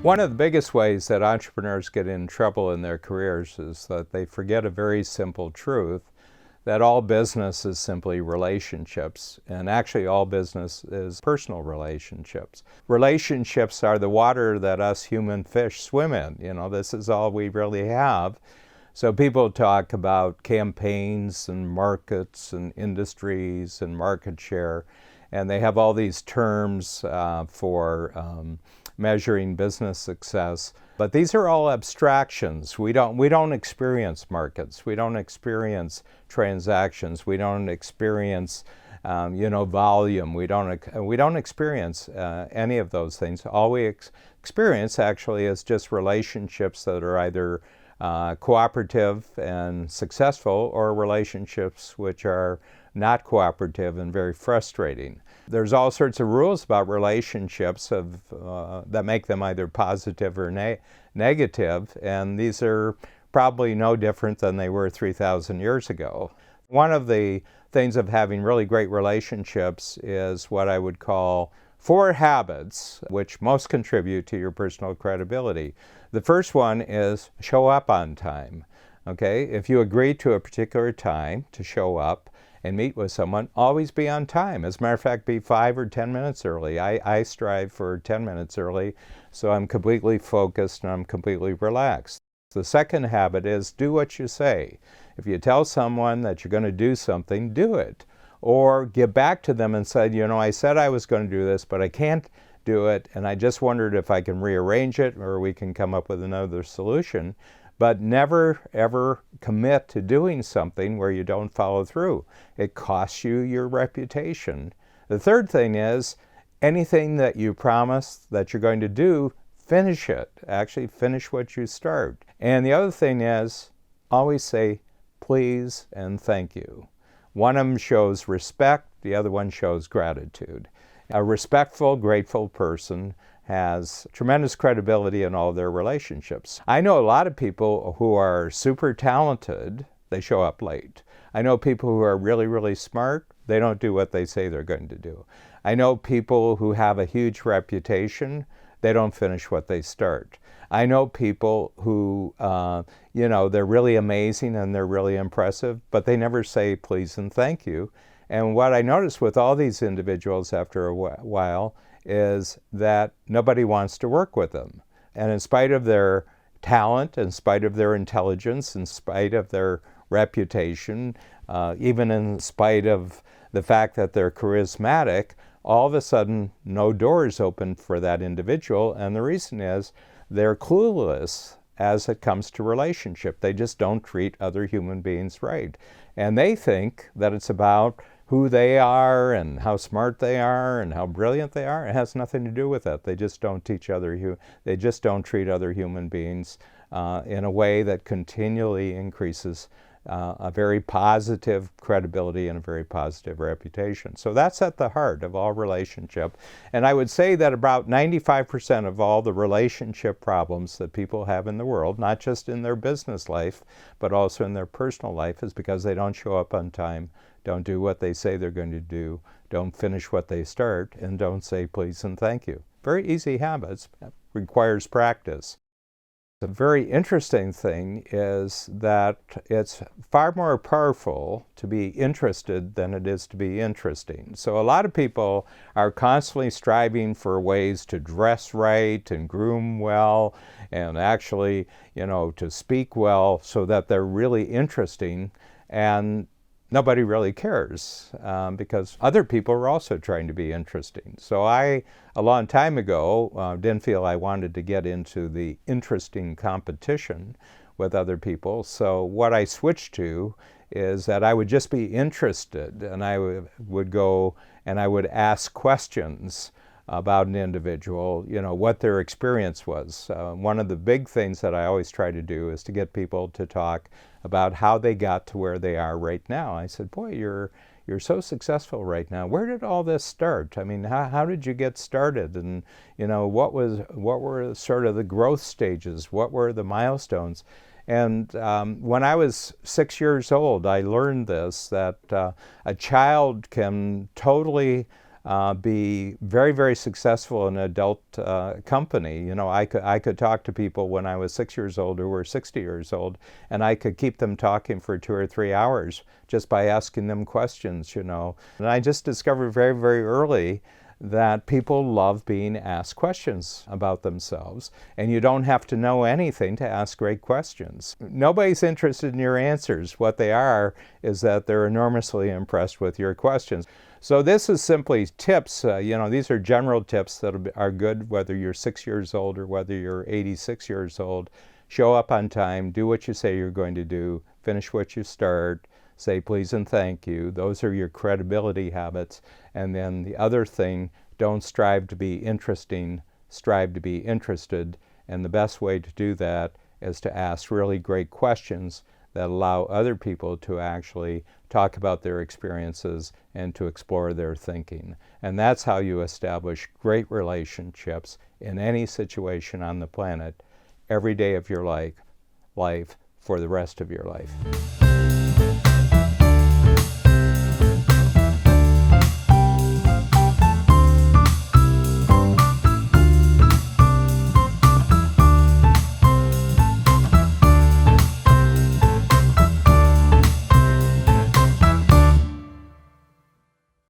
One of the biggest ways that entrepreneurs get in trouble in their careers is that they forget a very simple truth, that all business is simply relationships, and actually all business is personal relationships. Relationships are the water that us human fish swim in. This is all we really have. So people talk about campaigns and markets and industries and market share, and they have all these terms for measuring business success. But these are all abstractions. We don't experience markets. We don't experience transactions. We don't experience volume. We don't experience any of those things. All we experience actually is just relationships that are either cooperative and successful, or relationships which are not cooperative and very frustrating. There's all sorts of rules about relationships that make them either positive or negative, and these are probably no different than they were 3,000 years ago. One of the things of having really great relationships is what I would call 4 habits which most contribute to your personal credibility. The first one is show up on time. Okay? If you agree to a particular time to show up and meet with someone, always be on time. As a matter of fact, be 5 or 10 minutes early. I strive for 10 minutes early, so I'm completely focused and I'm completely relaxed. The second habit is do what you say. If you tell someone that you're going to do something, do it. Or get back to them and say, I said I was going to do this, but I can't do it, and I just wondered if I can rearrange it or we can come up with another solution. But never, ever commit to doing something where you don't follow through. It costs you your reputation. The third thing is, anything that you promise that you're going to do, finish it. Actually, finish what you start. And the other thing is, always say please and thank you. One of them shows respect, the other one shows gratitude. A respectful, grateful person has tremendous credibility in all their relationships. I know a lot of people who are super talented, they show up late. I know people who are really, really smart, they don't do what they say they're going to do. I know people who have a huge reputation, they don't finish what they start. I know people who, they're really amazing and they're really impressive, but they never say please and thank you. And what I noticed with all these individuals after a while is that nobody wants to work with them. And in spite of their talent, in spite of their intelligence, in spite of their reputation, even in spite of the fact that they're charismatic, all of a sudden no doors open for that individual. And the reason is they're clueless as it comes to relationship. They just don't treat other human beings right. And they think that it's about who they are and how smart they are and how brilliant they are. It has nothing to do with that. They just don't treat other human beings in a way that continually increases a very positive credibility and a very positive reputation. So that's at the heart of all relationship. And I would say that about 95% of all the relationship problems that people have in the world, not just in their business life, but also in their personal life, is because they don't show up on time, don't do what they say they're going to do, don't finish what they start, and don't say please and thank you. Very easy habits, requires practice. The very interesting thing is that it's far more powerful to be interested than it is to be interesting. So a lot of people are constantly striving for ways to dress right and groom well and actually, to speak well so that they're really interesting, and nobody really cares because other people are also trying to be interesting. So a long time ago, didn't feel I wanted to get into the interesting competition with other people. So what I switched to is that I would just be interested, and I would go and I would ask questions about an individual, what their experience was. One of the big things that I always try to do is to get people to talk about how they got to where they are right now. I said, boy, you're so successful right now. Where did all this start? I mean, how did you get started? And what were sort of the growth stages? What were the milestones? And when I was 6 years old, I learned this, that a child can totally be very, very successful in an adult company. You know, I could talk to people when I was 6 years old who were 60 years old, and I could keep them talking for 2 or 3 hours just by asking them questions, you know. And I just discovered very, very early that people love being asked questions about themselves, and you don't have to know anything to ask great questions. Nobody's interested in your answers. What they are is that they're enormously impressed with your questions. So this is simply tips. You know, these are general tips that are good whether you're 6 years old or whether you're 86 years old. Show up on time, do what you say you're going to do, finish what you start, say please and thank you. Those are your credibility habits. And then the other thing, don't strive to be interesting, strive to be interested. And the best way to do that is to ask really great questions that allow other people to actually talk about their experiences and to explore their thinking. And that's how you establish great relationships in any situation on the planet every day of your life for the rest of your life.